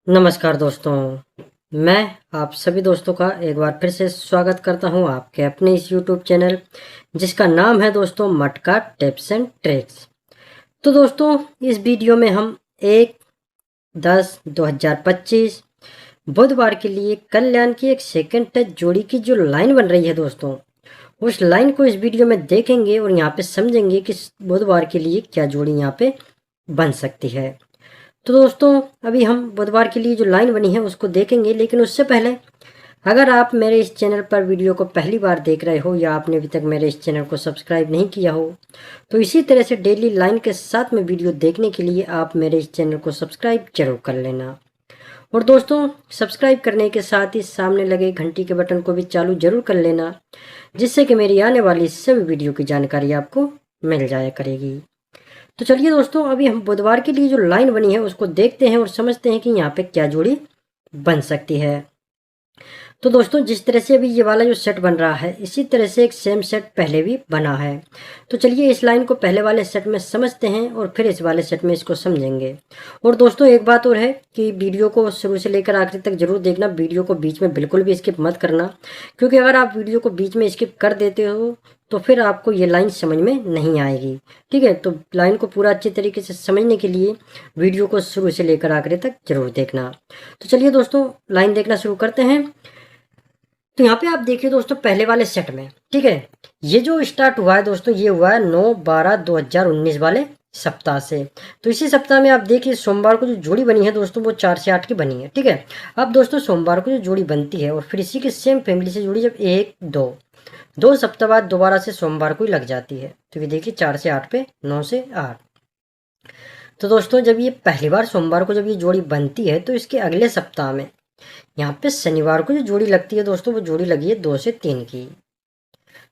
नमस्कार दोस्तों, मैं आप सभी दोस्तों का एक बार फिर से स्वागत करता हूं आपके अपने इस YouTube चैनल जिसका नाम है दोस्तों मटका टिप्स एंड ट्रिक्स। तो दोस्तों इस वीडियो में हम 1/10/2025 बुधवार के लिए कल्याण की एक सेकंड टच जोड़ी की जो लाइन बन रही है दोस्तों, उस लाइन को इस वीडियो में देखेंगे और यहाँ पे समझेंगे कि बुधवार के लिए क्या जोड़ी यहाँ पे बन सकती है। तो दोस्तों अभी हम बुधवार के लिए जो लाइन बनी है उसको देखेंगे, लेकिन उससे पहले अगर आप मेरे इस चैनल पर वीडियो को पहली बार देख रहे हो या आपने अभी तक मेरे इस चैनल को सब्सक्राइब नहीं किया हो तो इसी तरह से डेली लाइन के साथ में वीडियो देखने के लिए आप मेरे इस चैनल को सब्सक्राइब जरूर कर लेना। और दोस्तों सब्सक्राइब करने के साथ ही सामने लगे घंटी के बटन को भी चालू जरूर कर लेना, जिससे कि मेरी आने वाली सभी वीडियो की जानकारी आपको मिल जाया करेगी। तो चलिए दोस्तों अभी हम बुधवार के लिए जो लाइन बनी है उसको देखते हैं और समझते हैं कि यहाँ पे क्या जोड़ी बन सकती है। तो दोस्तों जिस तरह से अभी ये वाला जो सेट बन रहा है इसी तरह से एक सेम सेट पहले भी बना है। तो चलिए इस लाइन को पहले वाले सेट में समझते हैं और फिर इस वाले सेट में इसको समझेंगे। और दोस्तों एक बात और है कि वीडियो को शुरू से लेकर आखिर तक जरूर देखना, वीडियो को बीच में बिल्कुल भी स्किप मत करना, क्योंकि अगर आप वीडियो को बीच में स्किप कर देते हो तो फिर आपको ये लाइन समझ में नहीं आएगी। ठीक है, तो लाइन को पूरा अच्छे तरीके से समझने के लिए वीडियो को शुरू से लेकर आखिर तक जरूर देखना। तो चलिए दोस्तों लाइन देखना शुरू करते हैं। तो यहाँ पे आप देखिए दोस्तों पहले वाले सेट में, ठीक है, ये जो स्टार्ट हुआ है दोस्तों ये हुआ है 9/12/2019 वाले सप्ताह से। तो इसी सप्ताह में आप देखिए सोमवार को जो जोड़ी बनी है दोस्तों वो 4 से 8 की बनी है। ठीक है, अब दोस्तों सोमवार को जो जोड़ी बनती है और फिर इसी के सेम फैमिली से जोड़ी जब 1-2 सप्ताह बाद दोबारा से सोमवार को ही लग जाती है। तो ये देखिए 4 से 8 पे 9 से 8। तो दोस्तों जब ये पहली बार सोमवार को जब ये जोड़ी बनती है तो इसके अगले सप्ताह में यहाँ पे शनिवार को जो जोड़ी लगती है दोस्तों वो जोड़ी लगी है 2 से 3 की।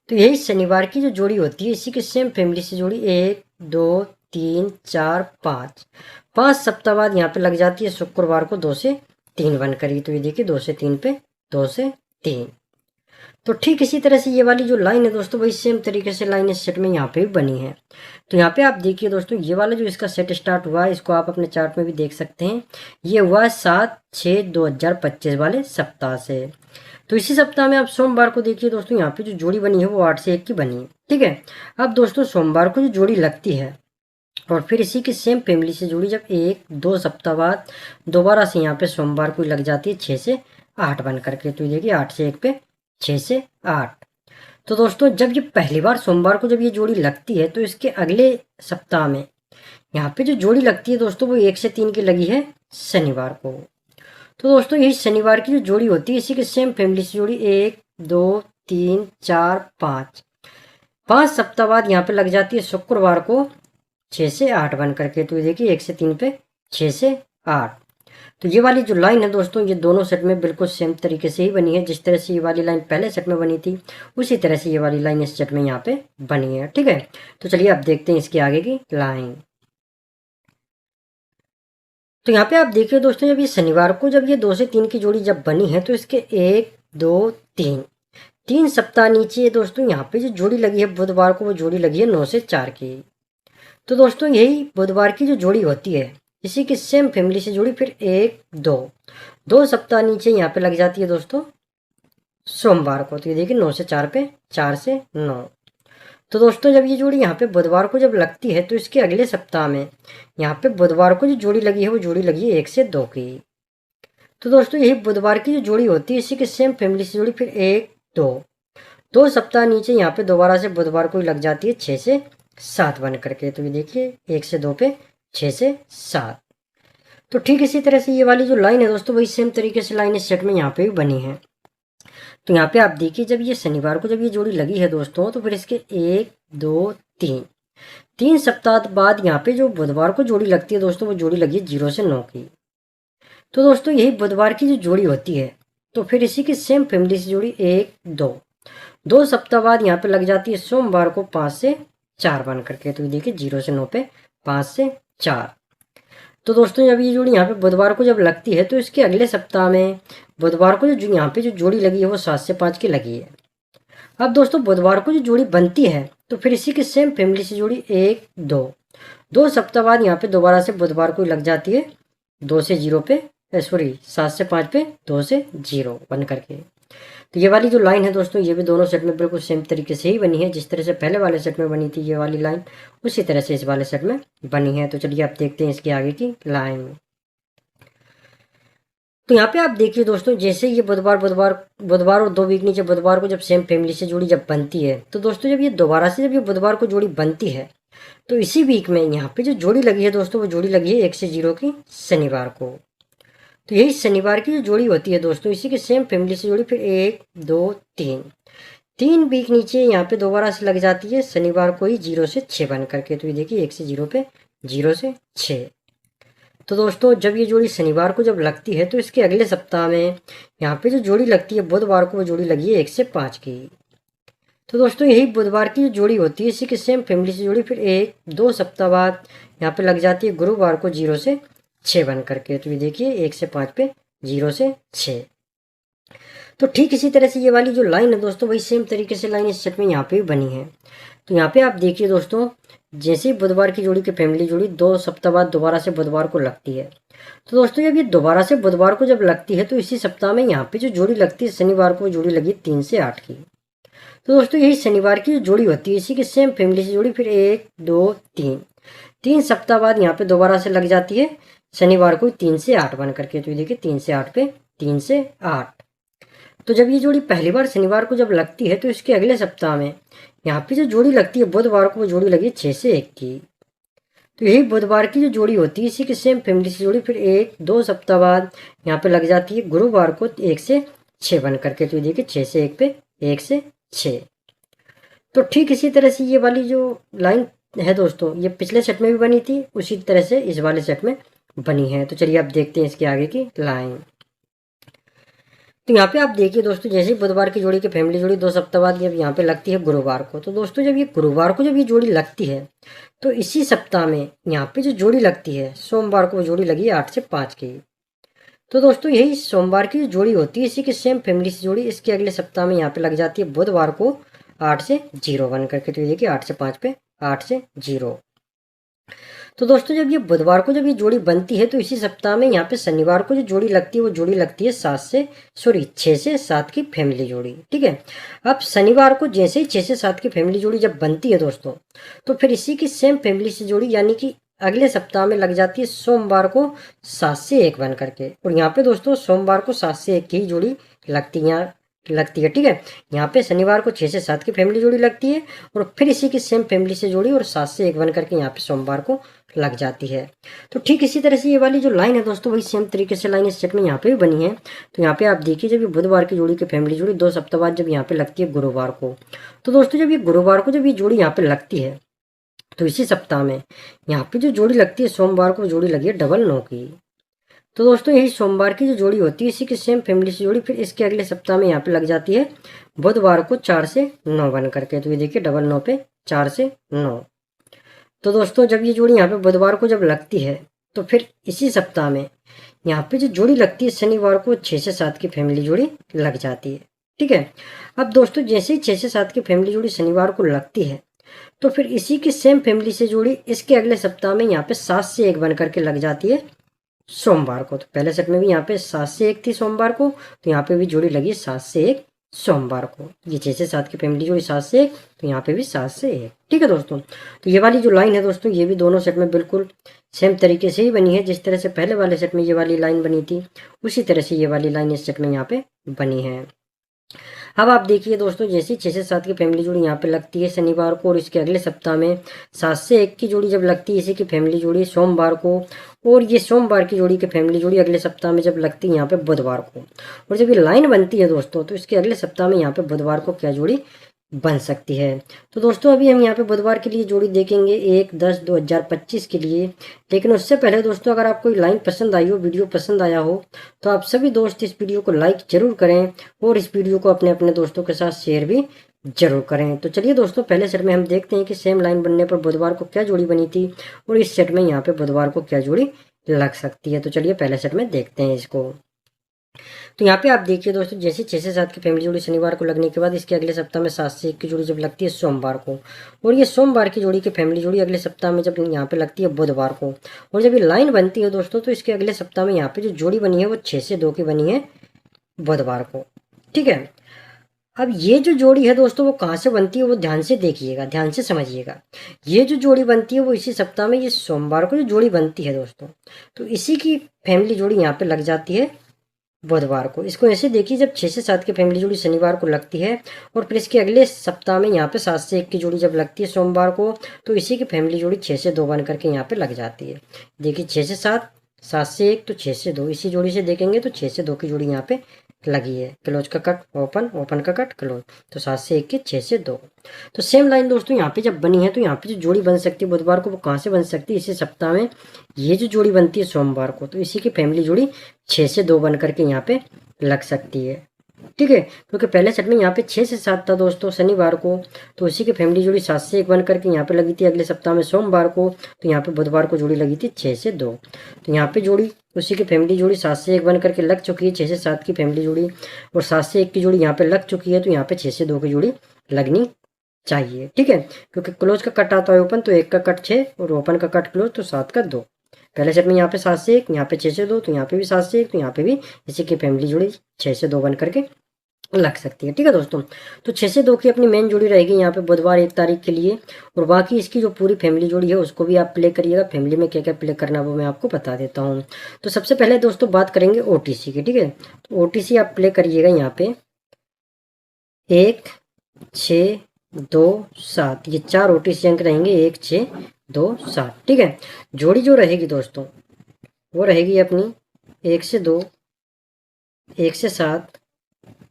तो यही शनिवार की जो जोड़ी होती है इसी के सेम फैमिली से जोड़ी 1-2-3-4-5 सप्ताह बाद यहाँ पे लग जाती है शुक्रवार को 2 से 3 बनकर। तो ये देखिए 2 से 3 पे 2 से 3। तो ठीक इसी तरह से ये वाली जो लाइन है दोस्तों वही सेम तरीके से लाइन इस सेट में यहाँ पे भी बनी है। तो यहाँ पे आप देखिए दोस्तों ये वाला जो इसका सेट स्टार्ट हुआ है इसको आप अपने चार्ट में भी देख सकते हैं। ये हुआ है 7/6/2025 वाले सप्ताह से। तो इसी सप्ताह में आप सोमवार को देखिए दोस्तों यहाँ पे जो जोड़ी बनी है वो 8 से 1 की बनी है। ठीक है, अब दोस्तों सोमवार को जो जोड़ी लगती है और फिर इसी की सेम फैमिली से जोड़ी जब 1-2 सप्ताह बाद दोबारा से यहाँ पे सोमवार को लग जाती है 6 से 8 बन करके। तो देखिए 8 से 1 पे 6 से 8। तो दोस्तों जब ये पहली बार सोमवार को जब ये जोड़ी लगती है तो इसके अगले सप्ताह में यहाँ पे जो जोड़ी लगती है दोस्तों वो 1 से 3 की लगी है शनिवार को। तो दोस्तों यही शनिवार की जो जोड़ी होती है इसी के सेम फैमिली से जोड़ी 1-2-3-4-5 सप्ताह बाद यहाँ पे लग जाती है शुक्रवार को 6 से 8 बन करके। तो देखिए 1 से 3 पे 6 से 8। तो ये वाली जो लाइन है दोस्तों ये दोनों सेट में बिल्कुल सेम तरीके से ही बनी है। जिस तरह से ये वाली लाइन पहले सेट में बनी थी उसी तरह से ये वाली लाइन इस सेट में यहाँ पे बनी है। ठीक है, तो चलिए अब देखते हैं इसके आगे की लाइन। तो यहाँ पे आप देखिए दोस्तों जब ये शनिवार को जब ये 2 से 3 की जोड़ी जब बनी है तो इसके 1-2-3 सप्ताह नीचे दोस्तों यहाँ पे जो जोड़ी लगी है बुधवार को वो जोड़ी लगी है 9 से 4 की। तो दोस्तों यही बुधवार की जो जोड़ी होती है इसी की सेम फैमिली से जुड़ी फिर 1-2 सप्ताह नीचे यहाँ पे लग जाती है दोस्तों सोमवार को। तो ये देखिए 9 से 4 पे 4 से 9। तो दोस्तों जब ये जोड़ी यहाँ पे बुधवार को जब लगती है तो इसके अगले सप्ताह में यहाँ पे बुधवार को जो जोड़ी लगी है वो जोड़ी लगी है 1 से 2 की। तो दोस्तों यही बुधवार की जो जोड़ी होती है इसी के सेम फैमिली से जुड़ी फिर 1-2 सप्ताह नीचे यहाँ पे दोबारा से बुधवार को लग जाती है 6 से 7 बन करके। तो ये देखिए 1 से 2 पे 6 से 7। तो ठीक इसी तरह से ये वाली जो लाइन है दोस्तों वही सेम तरीके से लाइन इस सेट में यहाँ पे भी बनी है। तो यहाँ पे आप देखिए जब ये शनिवार को जब ये जोड़ी लगी है दोस्तों तो फिर इसके 1-2-3 सप्ताह बाद यहाँ पे जो बुधवार को जोड़ी लगती है दोस्तों वो जोड़ी लगी है 0 से 9 की। तो दोस्तों यही बुधवार की जो जोड़ी होती है तो फिर इसी की सेम फैमिली से जोड़ी 1-2 सप्ताह बाद यहाँ पे लग जाती है सोमवार को 5 से 4 बन करके। तो देखिए 0 से 9 पे 5 से 4। तो दोस्तों जब ये जोड़ी यहाँ पे बुधवार को जब लगती है तो इसके अगले सप्ताह में बुधवार को जो यहाँ पे जो जोड़ी लगी है वो 7 से 5 की लगी है। अब दोस्तों बुधवार को जो जोड़ी बनती है तो फिर इसी के सेम फैमिली से जोड़ी 1-2 सप्ताह बाद यहाँ पे दोबारा से बुधवार को लग जाती है 2 से 0 पे सॉरी 7 से 5 पे 2 से 0 बन करके। तो ये वाली जो लाइन है दोस्तों ये भी दोनों सेट में बिल्कुल सेम तरीके से ही बनी है, जिस तरह से पहले वाले सेट में बनी थी ये वाली लाइन, उसी तरह से इस वाले सेट में बनी है। तो चलिए आप देखते हैं इसके आगे की लाइन। तो यहाँ पे आप देखिए दोस्तों, जैसे ये बुधवार और 2 वीक नीचे बुधवार को जब सेम फैमिली से जोड़ी जब बनती है, तो दोस्तों जब ये दोबारा से जब ये बुधवार को जोड़ी बनती है, तो इसी वीक में यहाँ पे जो जोड़ी लगी है दोस्तों, वो जोड़ी लगी है 1 से 0 की शनिवार को। तो यही शनिवार की जो जोड़ी होती है दोस्तों, इसी के सेम फैमिली से जोड़ी फिर 1 2 3 वीक नीचे यहाँ पे दोबारा से लग जाती है शनिवार को ही 0 से 6 बन करके। तो ये देखिए 1 से 0 पे 0 से 6। तो दोस्तों जब ये जोड़ी शनिवार को जब लगती है, तो इसके अगले सप्ताह में यहाँ पे जो जोड़ी लगती है बुधवार को, वो जोड़ी लगी है 1 से 5 की। तो दोस्तों यही बुधवार की जो जोड़ी होती है, इसी के सेम फैमिली से जोड़ी फिर 1 2 सप्ताह बाद यहाँ पे लग जाती है गुरुवार को 0 से 6 बन करके। तो ये देखिए 1 से 5 पे 0 से 6। तो ठीक इसी तरह से ये वाली जो लाइन है दोस्तों, वही सेम तरीके से लाइन इस सेट में यहाँ पे भी बनी है। तो यहाँ पे आप देखिए दोस्तों, जैसे ही बुधवार की जोड़ी की फैमिली जोड़ी 2 सप्ताह बाद दोबारा से बुधवार को लगती है, तो दोस्तों जब ये दोबारा से बुधवार को जब लगती है, तो इसी सप्ताह में यहाँ पे जो जोड़ी लगती है शनिवार को, जोड़ी लगी 3 से 8 की। तो दोस्तों यही शनिवार की जो जोड़ी होती है, इसी के सेम फैमिली से जोड़ी फिर 1 2 3 सप्ताह बाद यहाँ पे दोबारा से लग जाती है शनिवार को 3 से 8 बन करके। तो ये देखिए 3 से 8 पे 3 से 8। तो जब ये जोड़ी पहली बार शनिवार को जब लगती है, तो इसके अगले सप्ताह में यहाँ पे जो जोड़ी लगती है बुधवार को, वो जोड़ी लगी 6 से 1 की। तो यही बुधवार की जो जोड़ी होती है, इसी के सेम फैमिली से जोड़ी फिर 1 2 सप्ताह बाद यहाँ पे लग जाती है गुरुवार को 1 से 6 बन करके। तो ये देखिए 6 से 1 पे 1 से 6। तो ठीक इसी तरह से ये वाली जो लाइन है दोस्तों, ये पिछले सेट में भी बनी थी, उसी तरह से इस वाले सेट में बनी है। तो चलिए आप देखते हैं इसके आगे की लाइन। तो यहाँ पे आप देखिए दोस्तों, जैसे ही बुधवार की जोड़ी की फैमिली जोड़ी 2 सप्ताह बाद जब यहाँ पे लगती है गुरुवार को, तो दोस्तों जब ये गुरुवार को जब ये जोड़ी लगती है, तो इसी सप्ताह में यहाँ पे जो जोड़ी लगती है सोमवार को, वो जोड़ी लगी है 8 से 5 की। तो दोस्तों यही सोमवार की जो जोड़ी होती है, इसी के सेम फैमिली से जोड़ी इसके अगले सप्ताह में यहाँ पे लग जाती है बुधवार को 8 से 0 बन करके। तो ये देखिए 8 से 5 पे 8 से 0। तो दोस्तों जब ये बुधवार को जब ये जोड़ी बनती है, तो इसी सप्ताह में यहाँ पे शनिवार को जो जोड़ी लगती है, वो जोड़ी लगती है 6 से 7 की फैमिली जोड़ी। ठीक है, अब शनिवार को जैसे ही 6 से 7 की फैमिली जोड़ी जब बनती है दोस्तों, तो फिर इसी की सेम फैमिली से जोड़ी यानी कि अगले सप्ताह में लग जाती है सोमवार को 7 से 1 बन करके। और यहाँ पे दोस्तों सोमवार को 7 से 1 की ही जोड़ी लगती है। ठीक है, यहाँ पे शनिवार को 6 से 7 की फैमिली जोड़ी लगती है, और फिर इसी की सेम फैमिली से जोड़ी और 7 से 1 बन करके यहाँ पे सोमवार को लग जाती है। तो ठीक इसी तरह से ये वाली जो लाइन है दोस्तों, वही सेम तरीके से लाइन इस सेट में यहाँ पे भी बनी है। तो यहाँ पे आप देखिए, जब ये बुधवार की जोड़ी की फैमिली जोड़ी 2 सप्ताह बाद जब यहाँ पे लगती है गुरुवार को, तो दोस्तों जब ये गुरुवार को जब ये जोड़ी यहाँ पे लगती है, तो इसी सप्ताह में यहाँ पे जो जोड़ी लगती है सोमवार को, जोड़ी लगी है 9 की। तो दोस्तों यही सोमवार की जो जोड़ी होती है, इसी की सेम फैमिली से जोड़ी फिर इसके अगले सप्ताह में यहाँ पे लग जाती है बुधवार को 4 से 9 बन करके। तो ये देखिए 9 पे 4 से 9। तो दोस्तों जब ये जोड़ी यहाँ पे बुधवार को जब लगती है, तो फिर इसी सप्ताह में यहाँ पे जो जोड़ी लगती है शनिवार को 6 से 7 की फैमिली जोड़ी लग जाती है। ठीक है, अब दोस्तों जैसे ही 6 से 7 की फैमिली जोड़ी शनिवार को लगती है, तो फिर इसी की सेम फैमिली से जोड़ी इसके अगले सप्ताह में यहाँ पे 7 से 1 बन करके लग जाती है सोमवार को। तो पहले सेट में भी यहाँ पे 7 से 1 थी सोमवार को, तो यहाँ पे भी जोड़ी लगी 7 से 1 सोमवार को। ये 6 से 7 की फैमिली जोड़ी 7 से 1, तो यहाँ पे भी 7 से 1। ठीक है दोस्तों, तो ये वाली जो लाइन है दोस्तों, ये भी दोनों सेट में बिल्कुल सेम तरीके से ही बनी है। जिस तरह से पहले वाले सेट में ये वाली लाइन बनी थी, उसी तरह से ये वाली लाइन इस सेट में यहाँ पे बनी है। अब आप देखिए दोस्तों, जैसे 6 से 7 की फैमिली जोड़ी यहाँ पे लगती है शनिवार को, और इसके अगले सप्ताह में 7 से 1 की जोड़ी जब लगती है इसी की फैमिली जोड़ी सोमवार को, और ये सोमवार की जोड़ी की फैमिली जोड़ी अगले सप्ताह में जब लगती है यहाँ पे बुधवार को, और जब ये लाइन बनती है दोस्तों, तो इसके अगले सप्ताह में यहाँ पे बुधवार को क्या जोड़ी बन सकती है। तो दोस्तों अभी हम यहाँ पे बुधवार के लिए जोड़ी देखेंगे 1/10/2025 के लिए। लेकिन उससे पहले दोस्तों, अगर आपको लाइन पसंद आई हो, वीडियो पसंद आया हो, तो आप सभी दोस्त इस वीडियो को लाइक जरूर करें, और इस वीडियो को अपने अपने दोस्तों के साथ शेयर भी जरूर करें। तो चलिए दोस्तों, पहले सेट में हम देखते हैं कि सेम लाइन बनने पर बुधवार को क्या जोड़ी बनी थी, और इस सेट में यहाँ पे बुधवार को क्या जोड़ी लग सकती है। तो चलिए पहले सेट में देखते हैं इसको। तो यहाँ पे आप देखिए दोस्तों, जैसे 6 से 7 की फैमिली जोड़ी शनिवार को लगने के बाद इसके अगले सप्ताह में 7 से 1 की जोड़ी जब लगती है सोमवार को, और ये सोमवार की जोड़ी की फैमिली जोड़ी अगले सप्ताह में जब यहाँ पे लगती है बुधवार को, और जब ये लाइन बनती है दोस्तों तो इसके अगले सप्ताह में यहाँ पे जो जोड़ी बनी है वो 6 से 2 की बनी है बुधवार को। ठीक है, अब ये जो जोड़ी है दोस्तों वो कहाँ से बनती है वो ध्यान से देखिएगा, ध्यान से समझिएगा। ये जो जोड़ी बनती है वो इसी सप्ताह में ये सोमवार को जो जोड़ी बनती है दोस्तों, तो इसी की फैमिली जोड़ी यहाँ पे लग जाती है बुधवार को। इसको ऐसे देखिए, जब 6 से 7 की फैमिली जोड़ी शनिवार को लगती है और फिर इसके अगले सप्ताह में यहाँ पे 7 से 1 की जोड़ी जब लगती है सोमवार को, तो इसी की फैमिली जोड़ी 6 से 2 बन करके यहाँ पे लग जाती है। देखिए 6 से 7, 7 से 1 तो 6 से 2, इसी जोड़ी से देखेंगे तो 6 से 2 की जोड़ी यहाँ पे लगी है। क्लोज का कट ओपन, ओपन का कट क्लोज, तो 7 से 1 की 6 से 2। तो सेम लाइन दोस्तों यहाँ पे जब बनी है तो यहाँ पे जो जोड़ी बन सकती है बुधवार को वो कहाँ से बन सकती है, इसी सप्ताह में ये जो जोड़ी बनती है सोमवार को, तो इसी की फैमिली जोड़ी 6 से 2 बन करके यहाँ पे लग सकती है। ठीक है, क्योंकि पहले सेट में यहाँ पे 6 से 7 था दोस्तों शनिवार को, तो इसी की फैमिली जोड़ी 7 से 1 बन करके यहाँ पे लगी थी अगले सप्ताह में सोमवार को, तो यहाँ पे बुधवार को जोड़ी लगी थी 6 से 2। तो यहाँ पे जोड़ी उसी की फैमिली जोड़ी 7 से 1 बन करके लग चुकी है, 6 से 7 की फैमिली जोड़ी, और 7 से 1 की जोड़ी यहाँ पे लग चुकी है, तो यहाँ पे 6 से 2 की जोड़ी लगनी चाहिए। ठीक है, क्योंकि क्लोज का कट आता है ओपन, तो 1 का कट 6 और ओपन का कट क्लोज, तो 7 का 2। पहले सेट में यहाँ पे 7 से 1, यहाँ पे 6 से 2, तो यहाँ पे भी 7 से 1, तो यहाँ पे भी इसी की फैमिली जोड़ी 6 से 2 बन करके लग सकती है। ठीक है दोस्तों, तो 6 से 2 की अपनी मेन जोड़ी रहेगी यहाँ पे बुधवार 1 तारीख के लिए, और बाकी इसकी जो पूरी फैमिली जोड़ी है उसको भी आप प्ले करिएगा। फैमिली में क्या क्या प्ले करना है वो मैं आपको बता देता हूँ। तो सबसे पहले दोस्तों बात करेंगे ओटीसी की। ठीक है, तो ओटीसी आप प्ले करिएगा यहाँ पे 1 6 2 7, ये 4 ओटीसी अंक रहेंगे, 1 6 2 7। ठीक है, जोड़ी जो रहेगी दोस्तों वो रहेगी अपनी 1 से 2, 1 से 7,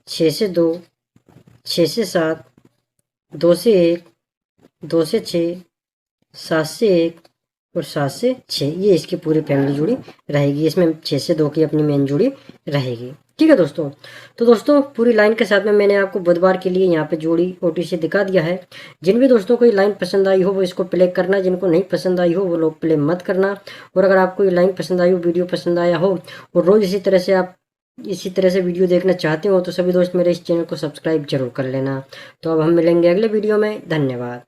6 से 2, 6 से 7, 2 से 1, 2 से 6, 7 से 1 और 7 से 6, ये इसकी पूरी फैमिली जोड़ी रहेगी। इसमें 6 से 2 की अपनी मेन जोड़ी रहेगी। ठीक है दोस्तों, तो दोस्तों पूरी लाइन के साथ में मैंने आपको बुधवार के लिए यहाँ पे जोड़ी ओटीसी दिखा दिया है। जिन भी दोस्तों को ये लाइन पसंद आई हो वो इसको प्ले करना, जिनको नहीं पसंद आई हो वो लोग प्ले मत करना। और अगर आपको ये लाइन पसंद आई हो, वीडियो पसंद आया हो और रोज़ इसी तरह से वीडियो देखना चाहते हो, तो सभी दोस्त मेरे इस चैनल को सब्सक्राइब जरूर कर लेना। तो अब हम मिलेंगे अगले वीडियो में। धन्यवाद।